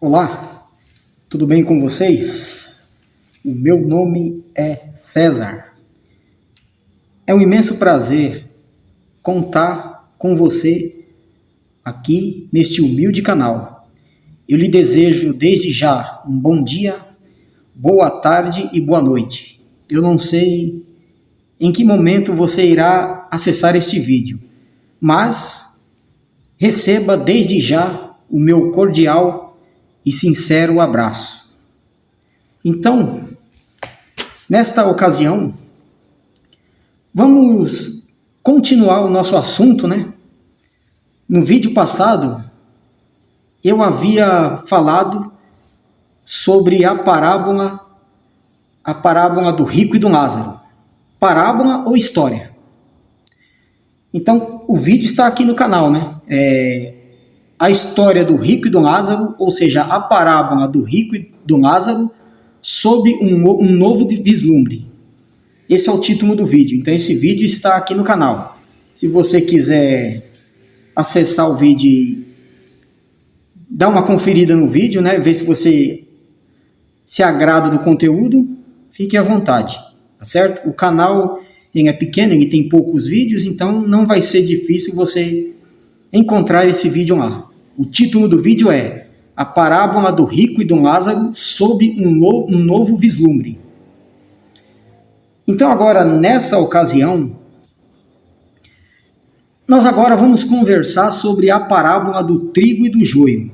Olá, tudo bem com vocês? O meu nome é César. É um imenso prazer contar com você aqui neste humilde canal. Eu lhe desejo desde já um bom dia, boa tarde e boa noite. Eu não sei em que momento você irá acessar este vídeo, mas receba desde já o meu cordial e sincero abraço. Então, nesta ocasião, vamos continuar o nosso assunto, né? No vídeo passado, eu havia falado sobre a parábola do rico e do Lázaro. Parábola ou história? Então, o vídeo está aqui no canal, né? A história do rico e do Lázaro, ou seja, a parábola do rico e do Lázaro, sob um novo vislumbre. Esse é o título do vídeo, então esse vídeo está aqui no canal. Se você quiser acessar o vídeo e dar uma conferida no vídeo, né, ver se você se agrada do conteúdo, fique à vontade, tá certo? O canal ele é pequeno, ele tem poucos vídeos, então não vai ser difícil você encontrar esse vídeo lá. O título do vídeo é A Parábola do Rico e do Lázaro sob um novo vislumbre. Então agora, nessa ocasião, nós agora vamos conversar sobre a parábola do trigo e do joio.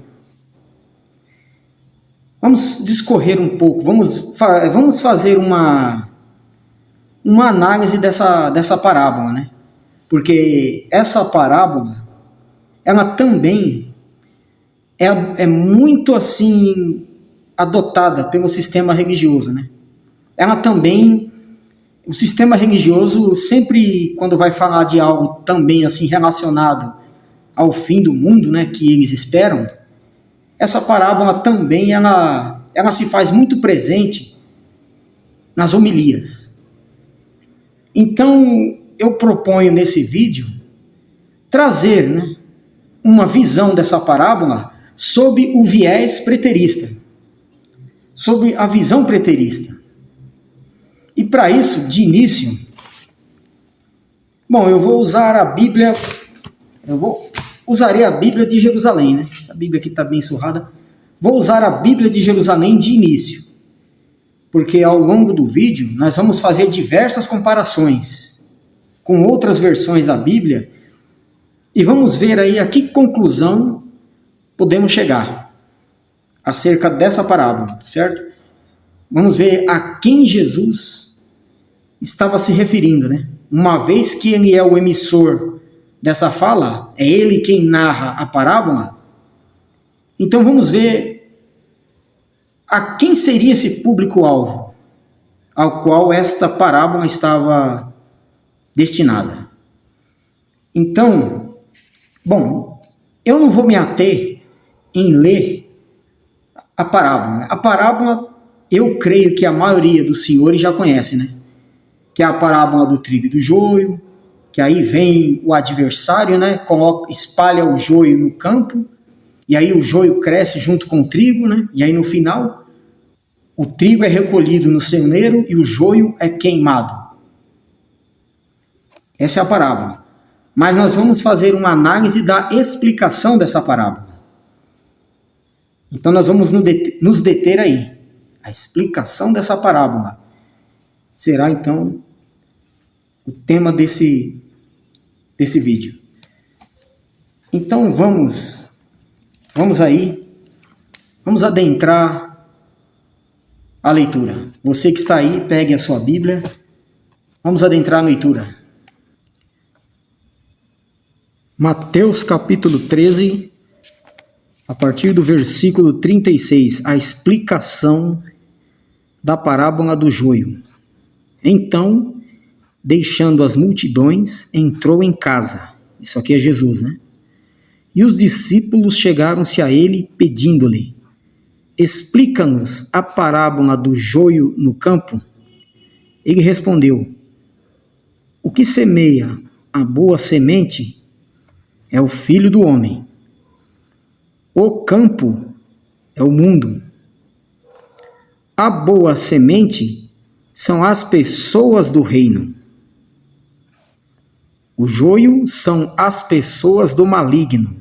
Vamos discorrer um pouco, vamos fazer uma análise dessa parábola, né? Porque essa parábola, ela também é muito assim adotada pelo sistema religioso, né? Ela também, o sistema religioso sempre quando vai falar de algo também assim relacionado ao fim do mundo, né, que eles esperam, essa parábola também ela se faz muito presente nas homilias. Então eu proponho nesse vídeo trazer, né, uma visão dessa parábola sob o viés preterista, sobre a visão preterista. E para isso, de início, eu vou usar a Bíblia, usarei a Bíblia de Jerusalém, né? Essa Bíblia aqui está bem surrada. Vou usar a Bíblia de Jerusalém de início, porque ao longo do vídeo nós vamos fazer diversas comparações com outras versões da Bíblia e vamos ver aí a que conclusão podemos chegar acerca dessa parábola, certo? Vamos ver a quem Jesus estava se referindo, né? Uma vez que ele é o emissor dessa fala, é ele quem narra a parábola, então vamos ver a quem seria esse público-alvo ao qual esta parábola estava destinada. Então, eu não vou me ater em ler a parábola. A parábola, eu creio que a maioria dos senhores já conhece, né? Que é a parábola do trigo e do joio, que aí vem o adversário, né? Espalha o joio no campo, e aí o joio cresce junto com o trigo, né? E aí no final, o trigo é recolhido no celeiro e o joio é queimado. Essa é a parábola. Mas nós vamos fazer uma análise da explicação dessa parábola. Então nós vamos nos deter aí. A explicação dessa parábola será então o tema desse vídeo. Então vamos adentrar a leitura. Você que está aí, pegue a sua Bíblia. Vamos adentrar a leitura. Mateus capítulo 13, a partir do versículo 36, a explicação da parábola do joio. Então, deixando as multidões, entrou em casa. Isso aqui é Jesus, né? E os discípulos chegaram-se a ele, pedindo-lhe: explica-nos a parábola do joio no campo. Ele respondeu: o que semeia a boa semente é o Filho do Homem. O campo é o mundo. A boa semente são as pessoas do reino. O joio são as pessoas do maligno.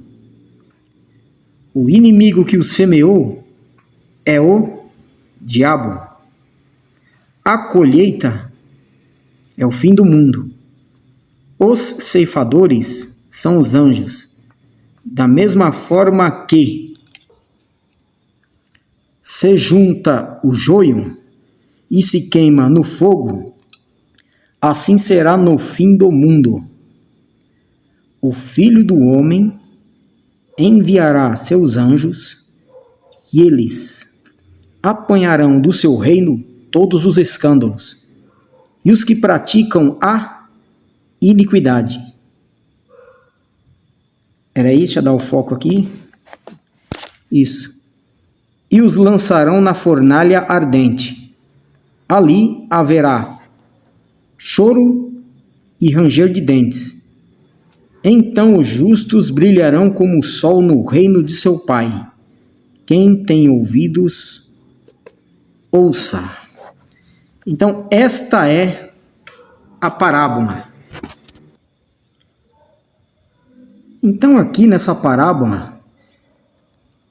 O inimigo que o semeou é o diabo. A colheita é o fim do mundo. Os ceifadores são os anjos. Da mesma forma que se junta o joio e se queima no fogo, assim será no fim do mundo. O Filho do Homem enviará seus anjos e eles apanharão do seu reino todos os escândalos e os que praticam a iniquidade. Era isso? Deixa eu dar o foco aqui. Isso. E os lançarão na fornalha ardente. Ali haverá choro e ranger de dentes. Então os justos brilharão como o sol no reino de seu Pai. Quem tem ouvidos, ouça. Então, esta é a parábola. Então, aqui nessa parábola,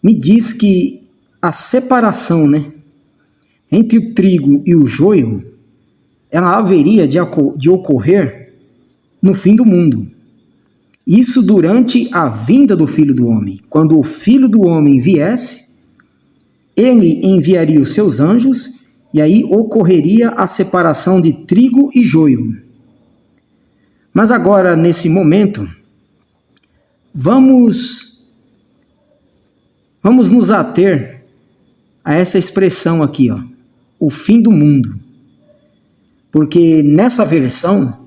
me diz que a separação, entre o trigo e o joio, ela haveria de ocorrer no fim do mundo. Isso durante a vinda do Filho do Homem. Quando o Filho do Homem viesse, ele enviaria os seus anjos e aí ocorreria a separação de trigo e joio. Mas agora, nesse momento, vamos nos ater a essa expressão aqui, o fim do mundo. Porque nessa versão,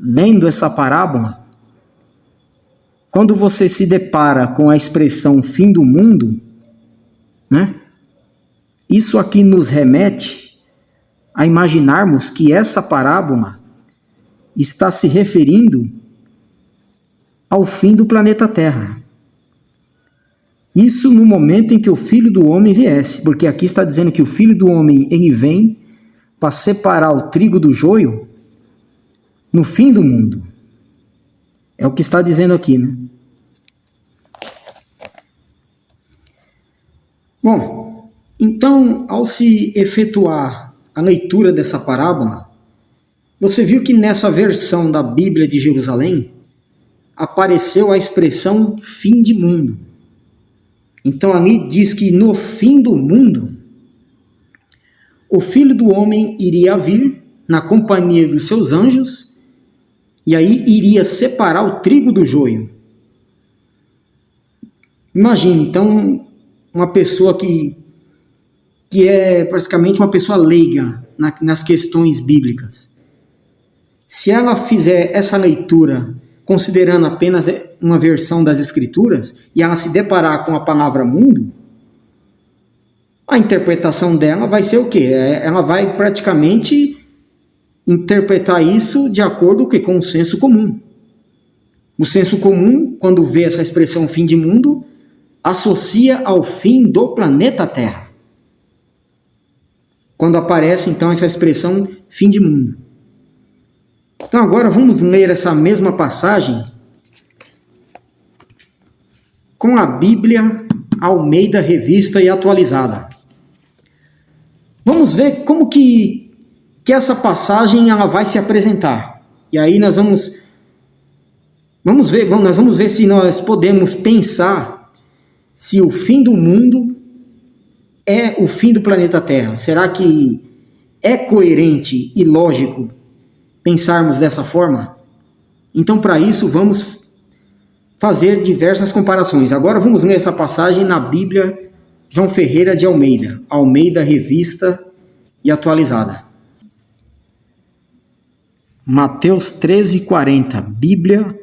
lendo essa parábola, quando você se depara com a expressão fim do mundo, isso aqui nos remete a imaginarmos que essa parábola está se referindo ao fim do planeta Terra. Isso no momento em que o Filho do Homem viesse, porque aqui está dizendo que o Filho do Homem ele vem para separar o trigo do joio no fim do mundo. É o que está dizendo aqui, Bom, então, ao se efetuar a leitura dessa parábola, você viu que nessa versão da Bíblia de Jerusalém apareceu a expressão fim de mundo. Então ali diz que no fim do mundo, o Filho do Homem iria vir na companhia dos seus anjos e aí iria separar o trigo do joio. Imagine, então, uma pessoa que é praticamente uma pessoa leiga nas questões bíblicas. Se ela fizer essa leitura considerando apenas uma versão das Escrituras e ela se deparar com a palavra mundo, a interpretação dela vai ser o quê? Ela vai praticamente interpretar isso de acordo com o senso comum. O senso comum, quando vê essa expressão fim de mundo, associa ao fim do planeta Terra. Quando aparece, então, essa expressão fim de mundo. Então, agora vamos ler essa mesma passagem com a Bíblia Almeida Revista e Atualizada. Vamos ver como que essa passagem ela vai se apresentar. E aí nós vamos ver se nós podemos pensar se o fim do mundo é o fim do planeta Terra. Será que é coerente e lógico pensarmos dessa forma? Então, para isso, vamos fazer diversas comparações. Agora vamos ler essa passagem na Bíblia João Ferreira de Almeida, Almeida Revista e Atualizada. Mateus 13:40, Bíblia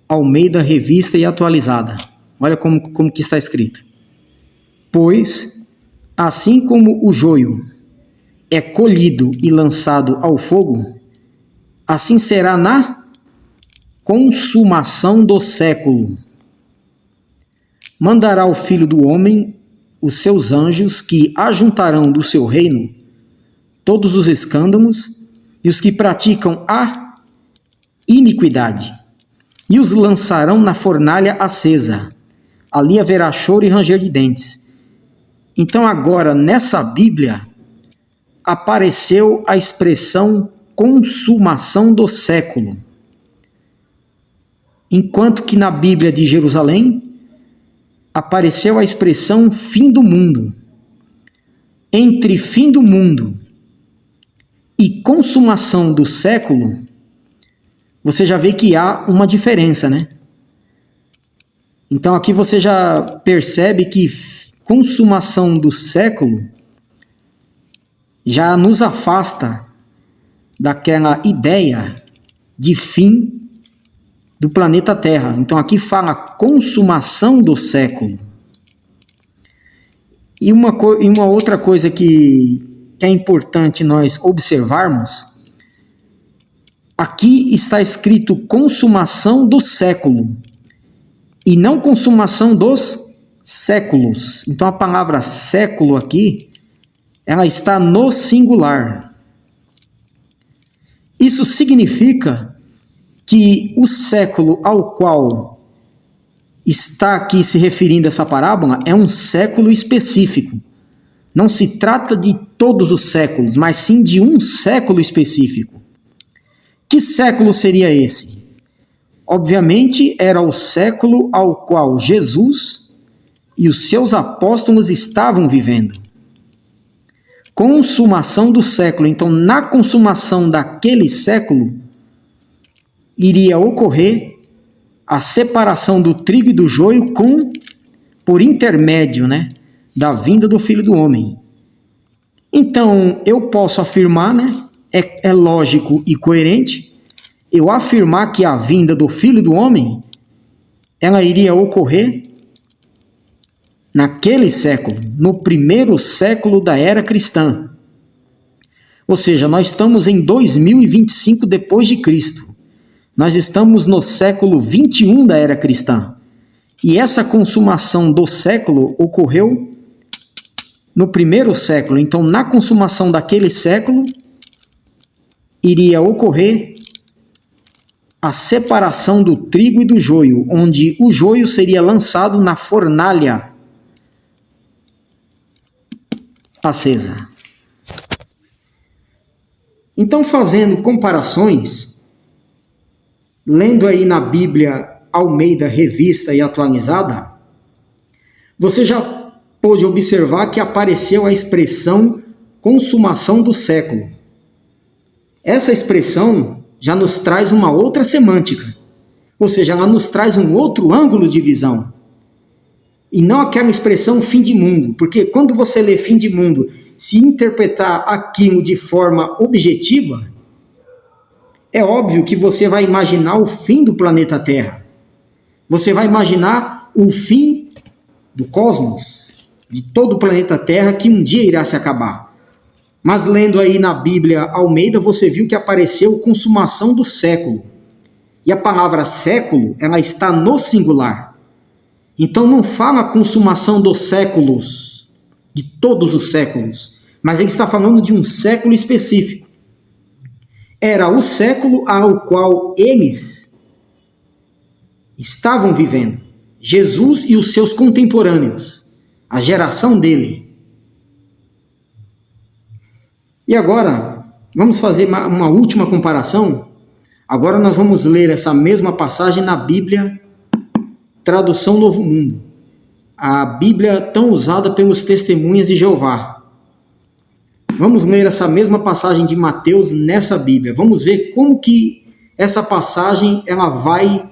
Almeida Revista e Atualizada. Olha como que está escrito. Pois, assim como o joio é colhido e lançado ao fogo, assim será na consumação do século. Mandará o Filho do Homem os seus anjos, que ajuntarão do seu reino todos os escândalos e os que praticam a iniquidade, e os lançarão na fornalha acesa. Ali haverá choro e ranger de dentes. Então agora, nessa Bíblia, apareceu a expressão consumação do século. Enquanto que na Bíblia de Jerusalém, apareceu a expressão fim do mundo. Entre fim do mundo e consumação do século, você já vê que há uma diferença, né? Então aqui você já percebe que consumação do século já nos afasta daquela ideia de fim do planeta Terra. Então aqui fala consumação do século. E uma outra coisa que é importante nós observarmos, aqui está escrito consumação do século e não consumação dos séculos. Então a palavra século aqui, ela está no singular. Isso significa que o século ao qual está aqui se referindo essa parábola é um século específico. Não se trata de todos os séculos, mas sim de um século específico. Que século seria esse? Obviamente era o século ao qual Jesus e os seus apóstolos estavam vivendo. Consumação do século. Então, na consumação daquele século, iria ocorrer a separação do trigo e do joio por intermédio, da vinda do Filho do Homem. Então, eu posso afirmar, é lógico e coerente, eu afirmar que a vinda do Filho do Homem, ela iria ocorrer naquele século, no primeiro século da era cristã. Ou seja, nós estamos em 2025 depois de Cristo. Nós estamos no século 21 da era cristã. E essa consumação do século ocorreu no primeiro século. Então, na consumação daquele século, iria ocorrer a separação do trigo e do joio, onde o joio seria lançado na fornalha acesa. Então, fazendo comparações, lendo aí na Bíblia Almeida Revista e Atualizada, você já pôde observar que apareceu a expressão consumação do século. Essa expressão já nos traz uma outra semântica, ou seja, ela nos traz um outro ângulo de visão. E não aquela expressão fim de mundo, porque quando você lê fim de mundo, se interpretar aquilo de forma objetiva, é óbvio que você vai imaginar o fim do planeta Terra. Você vai imaginar o fim do cosmos, de todo o planeta Terra, que um dia irá se acabar. Mas lendo aí na Bíblia Almeida, você viu que apareceu consumação do século. E a palavra século, ela está no singular. Então não fala consumação dos séculos, de todos os séculos, mas ele está falando de um século específico. Era o século ao qual eles estavam vivendo. Jesus e os seus contemporâneos, a geração dele. E agora, vamos fazer uma última comparação. Agora nós vamos ler essa mesma passagem na Bíblia, tradução Novo Mundo. A Bíblia tão usada pelos testemunhas de Jeová. Vamos ler essa mesma passagem de Mateus nessa Bíblia. Vamos ver como que essa passagem ela vai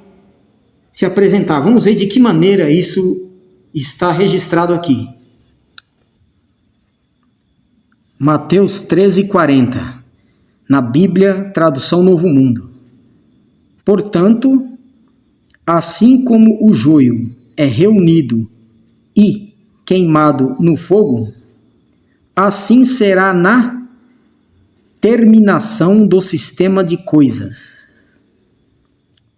se apresentar. Vamos ver de que maneira isso está registrado aqui. Mateus 13:40, na Bíblia, tradução Novo Mundo. Portanto, assim como o joio é reunido e queimado no fogo, assim será na terminação do sistema de coisas.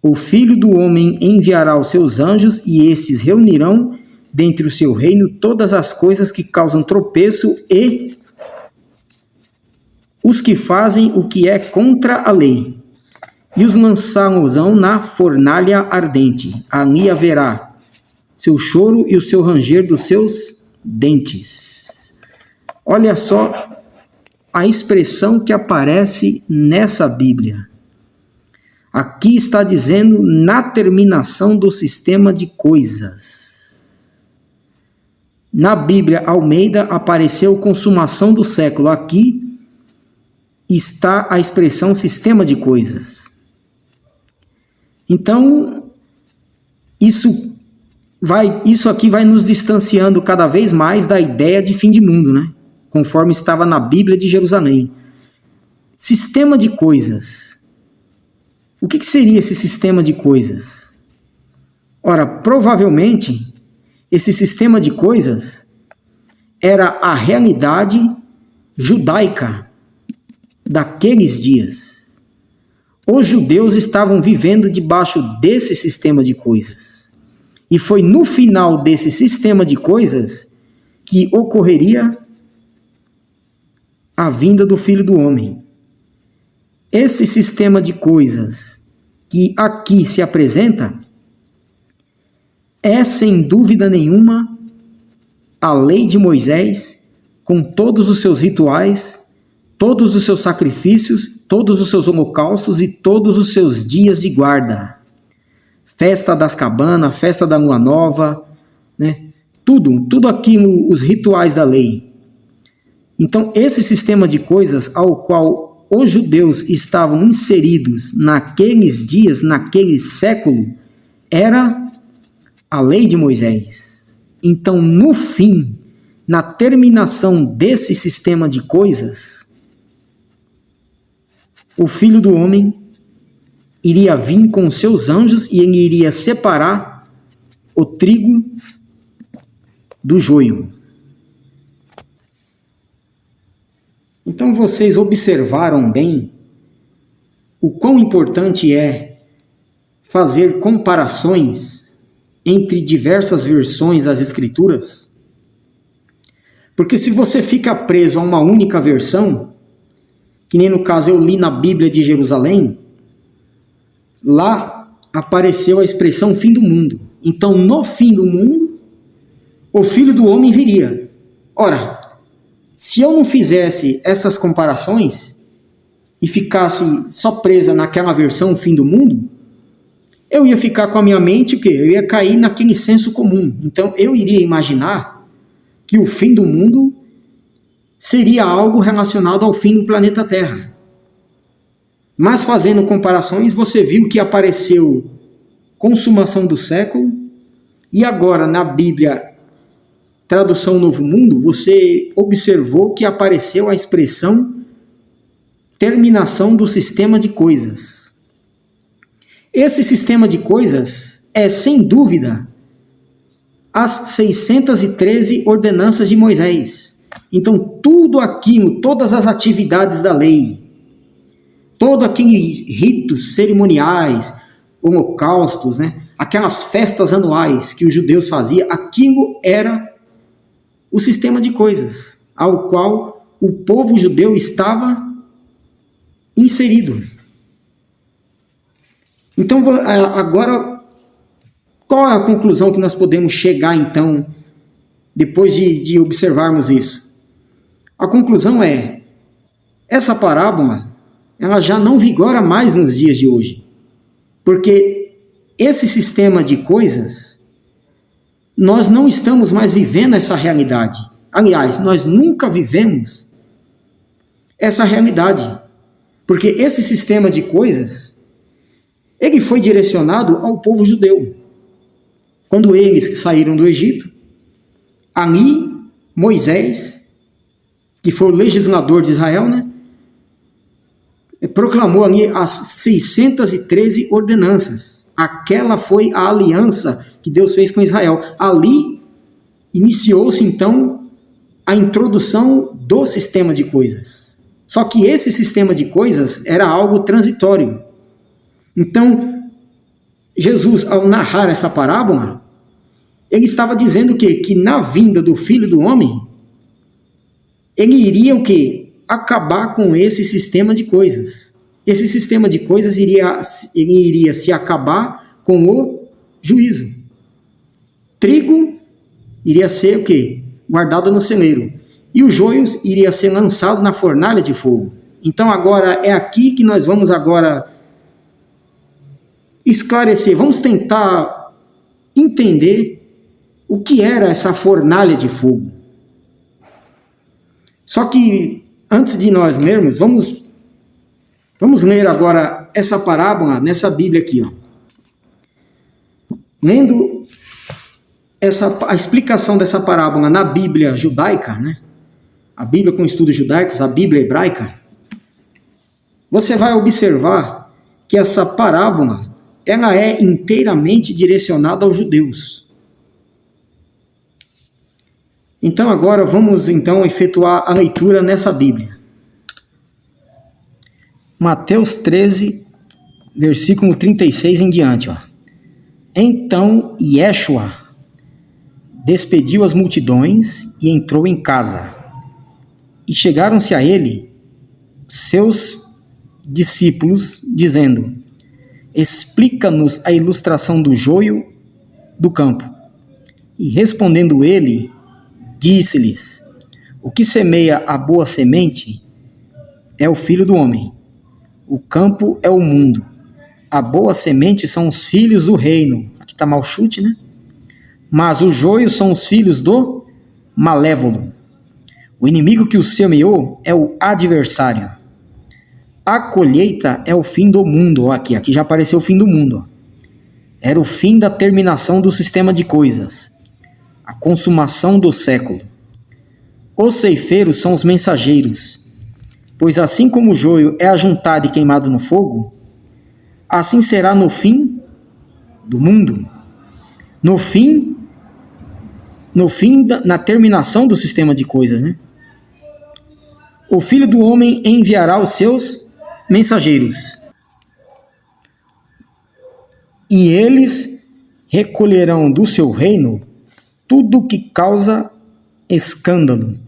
O Filho do Homem enviará os seus anjos e estes reunirão dentre o seu reino todas as coisas que causam tropeço e os que fazem o que é contra a lei, e os lançarão na fornalha ardente. Ali haverá seu choro e o seu ranger dos seus dentes. Olha só a expressão que aparece nessa Bíblia. Aqui está dizendo na terminação do sistema de coisas. Na Bíblia Almeida apareceu consumação do século. Aqui está a expressão sistema de coisas. Então, isso aqui vai nos distanciando cada vez mais da ideia de fim de mundo, né? Conforme estava na Bíblia de Jerusalém. Sistema de coisas. O que seria esse sistema de coisas? Ora, provavelmente, esse sistema de coisas era a realidade judaica daqueles dias. Os judeus estavam vivendo debaixo desse sistema de coisas. E foi no final desse sistema de coisas que ocorreria a vinda do Filho do Homem. Esse sistema de coisas que aqui se apresenta é, sem dúvida nenhuma, a lei de Moisés, com todos os seus rituais, todos os seus sacrifícios, todos os seus holocaustos e todos os seus dias de guarda. Festa das cabanas, festa da lua nova, né? Tudo aquilo, os rituais da lei. Então, esse sistema de coisas ao qual os judeus estavam inseridos naqueles dias, naquele século, era a lei de Moisés. Então, no fim, na terminação desse sistema de coisas, o Filho do Homem iria vir com os seus anjos e ele iria separar o trigo do joio. Então vocês observaram bem o quão importante é fazer comparações entre diversas versões das Escrituras? Porque se você fica preso a uma única versão, que nem no caso eu li na Bíblia de Jerusalém, lá apareceu a expressão fim do mundo. Então no fim do mundo, o Filho do Homem viria. Ora, se eu não fizesse essas comparações e ficasse só presa naquela versão fim do mundo, eu ia ficar com a minha mente o quê? Eu ia cair naquele senso comum. Então eu iria imaginar que o fim do mundo seria algo relacionado ao fim do planeta Terra. Mas fazendo comparações, você viu que apareceu consumação do século e agora na Bíblia Tradução Novo Mundo, você observou que apareceu a expressão terminação do sistema de coisas. Esse sistema de coisas é, sem dúvida, as 613 ordenanças de Moisés. Então, tudo aquilo, todas as atividades da lei, todos aqueles ritos cerimoniais, holocaustos, né? Aquelas festas anuais que os judeus faziam, aquilo era o sistema de coisas ao qual o povo judeu estava inserido. Então, agora, qual é a conclusão que nós podemos chegar, então, depois de observarmos isso? A conclusão é, essa parábola, ela já não vigora mais nos dias de hoje. Porque esse sistema de coisas, nós não estamos mais vivendo essa realidade. Aliás, nós nunca vivemos essa realidade. Porque esse sistema de coisas, ele foi direcionado ao povo judeu. Quando eles saíram do Egito, ali Moisés, que foi o legislador de Israel, né, proclamou ali as 613 ordenanças. Aquela foi a aliança que Deus fez com Israel. Ali iniciou-se então a introdução do sistema de coisas. Só que esse sistema de coisas era algo transitório. Então, Jesus, ao narrar essa parábola, ele estava dizendo o quê? Que na vinda do Filho do Homem, ele iria o quê? Acabar com esse sistema de coisas. Esse sistema de coisas ele iria se acabar com o juízo. Trigo iria ser o quê? Guardado no celeiro. E o joio iria ser lançado na fornalha de fogo. Então agora é aqui que nós vamos agora esclarecer, vamos tentar entender o que era essa fornalha de fogo. Só que antes de nós lermos, vamos ler agora essa parábola nessa Bíblia aqui, ó. Lendo a explicação dessa parábola na Bíblia judaica, né? A Bíblia com estudos judaicos, a Bíblia hebraica, você vai observar que essa parábola ela é inteiramente direcionada aos judeus. Então agora vamos efetuar a leitura nessa Bíblia. Mateus 13, versículo 36 em diante, ó. Então Yeshua despediu as multidões e entrou em casa. E chegaram-se a ele seus discípulos, dizendo: explica-nos a ilustração do joio do campo. E respondendo ele, disse-lhes: o que semeia a boa semente é o Filho do Homem. O campo é o mundo. A boa semente são os filhos do reino. Aqui está mal chute, né? Mas o joio são os filhos do malévolo. O inimigo que o semeou é o adversário. A colheita é o fim do mundo. Aqui já apareceu o fim do mundo. Era o fim da terminação do sistema de coisas. A consumação do século. Os ceifeiros são os mensageiros. Pois assim como o joio é ajuntado e queimado no fogo, assim será no fim do mundo. Na terminação do sistema de coisas, né? O Filho do Homem enviará os seus mensageiros, e eles recolherão do seu reino tudo que causa escândalo,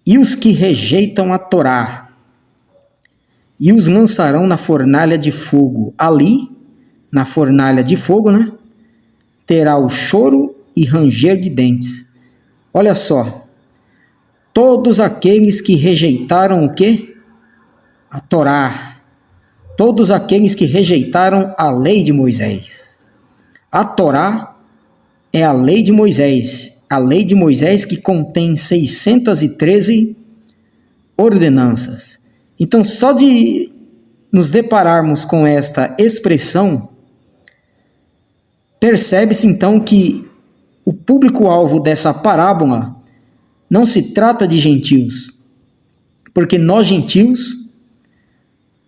e os que rejeitam a Torá, e os lançarão na fornalha de fogo. Ali, na fornalha de fogo, né, terá o choro e ranger de dentes. Olha só, todos aqueles que rejeitaram o quê? A Torá. Todos aqueles que rejeitaram a lei de Moisés. A Torá é a lei de Moisés. A lei de Moisés que contém 613 ordenanças. Então, só de nos depararmos com esta expressão, percebe-se então que o público-alvo dessa parábola não se trata de gentios, porque nós gentios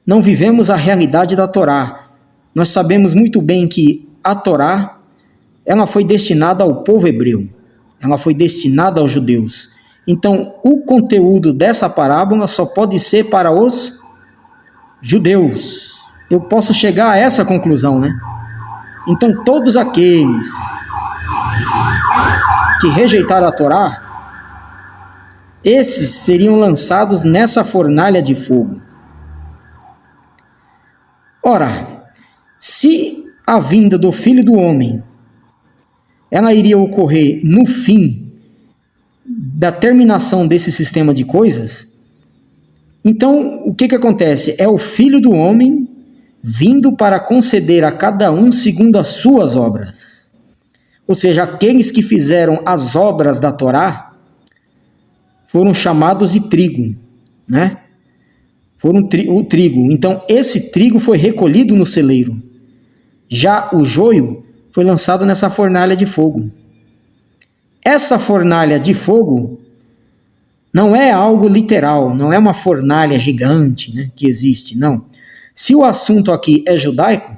não vivemos a realidade da Torá. Nós sabemos muito bem que a Torá ela foi destinada ao povo hebreu, ela foi destinada aos judeus. Então, o conteúdo dessa parábola só pode ser para os judeus. Eu posso chegar a essa conclusão, né? Então, todos aqueles que rejeitaram a Torá, esses seriam lançados nessa fornalha de fogo. Ora, se a vinda do Filho do Homem ela iria ocorrer no fim da terminação desse sistema de coisas, então o que acontece? É o Filho do Homem vindo para conceder a cada um segundo as suas obras. Ou seja, aqueles que fizeram as obras da Torá foram chamados de trigo, né? Foram o trigo. Então, esse trigo foi recolhido no celeiro. Já o joio foi lançado nessa fornalha de fogo. Essa fornalha de fogo não é algo literal, não é uma fornalha gigante, né, que existe, não. Se o assunto aqui é judaico,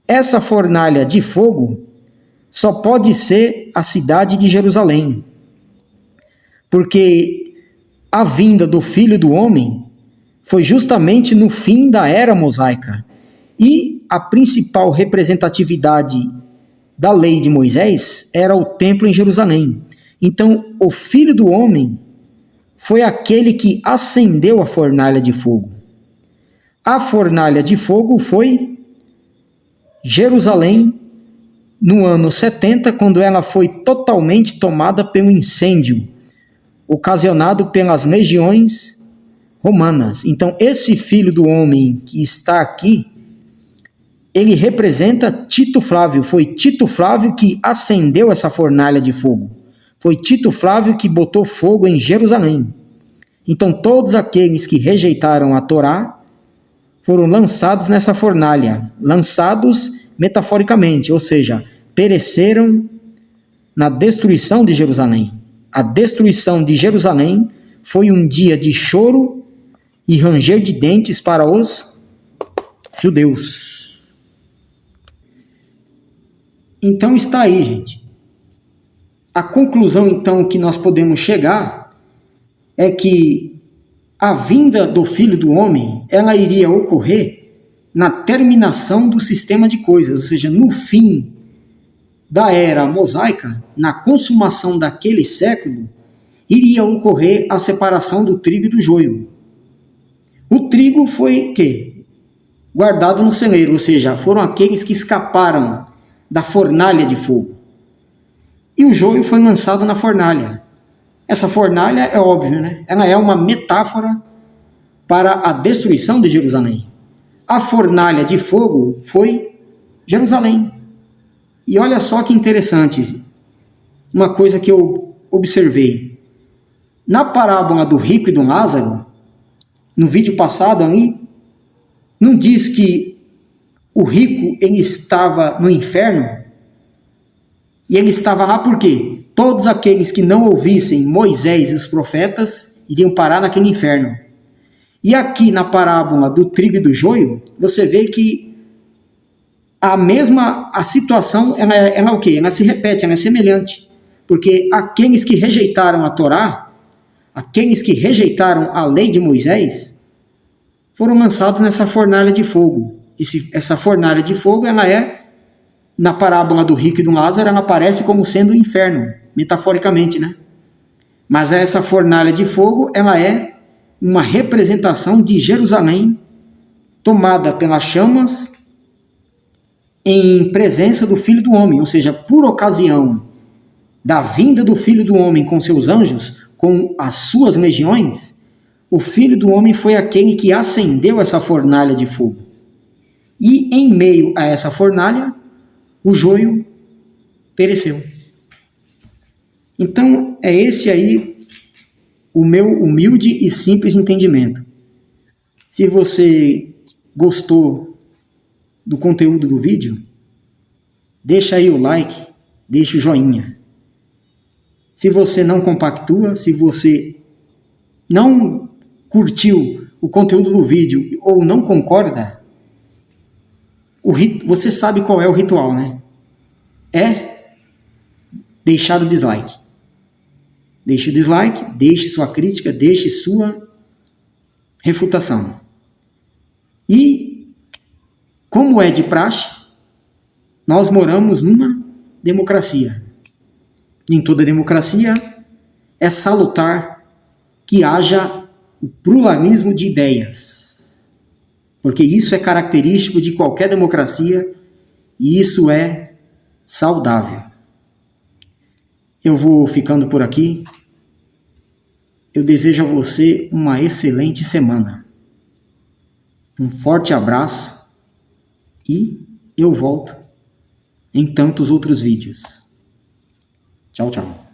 essa fornalha de fogo só pode ser a cidade de Jerusalém. Porque a vinda do Filho do Homem foi justamente no fim da era mosaica. E a principal representatividade da lei de Moisés era o templo em Jerusalém. Então, o Filho do Homem foi aquele que acendeu a fornalha de fogo. A fornalha de fogo foi Jerusalém no ano 70, quando ela foi totalmente tomada pelo incêndio ocasionado pelas legiões romanas. Então, esse Filho do Homem que está aqui, ele representa Tito Flávio. Foi Tito Flávio que acendeu essa fornalha de fogo. Foi Tito Flávio que botou fogo em Jerusalém. Então, todos aqueles que rejeitaram a Torá foram lançados nessa fornalha, lançados metaforicamente, ou seja, pereceram na destruição de Jerusalém. A destruição de Jerusalém foi um dia de choro e ranger de dentes para os judeus. Então está aí, gente. A conclusão, então, que nós podemos chegar é que a vinda do Filho do Homem, ela iria ocorrer na terminação do sistema de coisas, ou seja, no fim da era mosaica, na consumação daquele século, iria ocorrer a separação do trigo e do joio. O trigo foi guardado no celeiro, ou seja, foram aqueles que escaparam da fornalha de fogo. E o joio foi lançado na fornalha. Essa fornalha é óbvio, né? Ela é uma metáfora para a destruição de Jerusalém. A fornalha de fogo foi Jerusalém. E olha só que interessante, uma coisa que eu observei. Na parábola do rico e do Lázaro, no vídeo passado ali, não diz que o rico ele estava no inferno? E ele estava lá por quê? Todos aqueles que não ouvissem Moisés e os profetas iriam parar naquele inferno. E aqui na parábola do trigo e do joio, você vê que a situação, ela é o quê? Ela se repete, ela é semelhante. Porque aqueles que rejeitaram a Torá, aqueles que rejeitaram a lei de Moisés, foram lançados nessa fornalha de fogo. Essa fornalha de fogo, ela na parábola do rico e do Lázaro, ela aparece como sendo o inferno, metaforicamente, né? Mas essa fornalha de fogo, ela é uma representação de Jerusalém tomada pelas chamas em presença do Filho do Homem, ou seja, por ocasião da vinda do Filho do Homem com seus anjos, com as suas legiões, o Filho do Homem foi aquele que acendeu essa fornalha de fogo. E em meio a essa fornalha, o joio pereceu. Então, é esse aí o meu humilde e simples entendimento. Se você gostou do conteúdo do vídeo, deixa aí o like, deixa o joinha. Se você não compactua, se você não curtiu o conteúdo do vídeo ou não concorda, você sabe qual é o ritual, né? É deixar o dislike. Deixe o dislike, deixe sua crítica, deixe sua refutação. E, como é de praxe, nós moramos numa democracia. Em toda democracia é salutar que haja o pluralismo de ideias, porque isso é característico de qualquer democracia e isso é saudável. Eu vou ficando por aqui. Eu desejo a você uma excelente semana. Um forte abraço e eu volto em tantos outros vídeos. Tchau, tchau.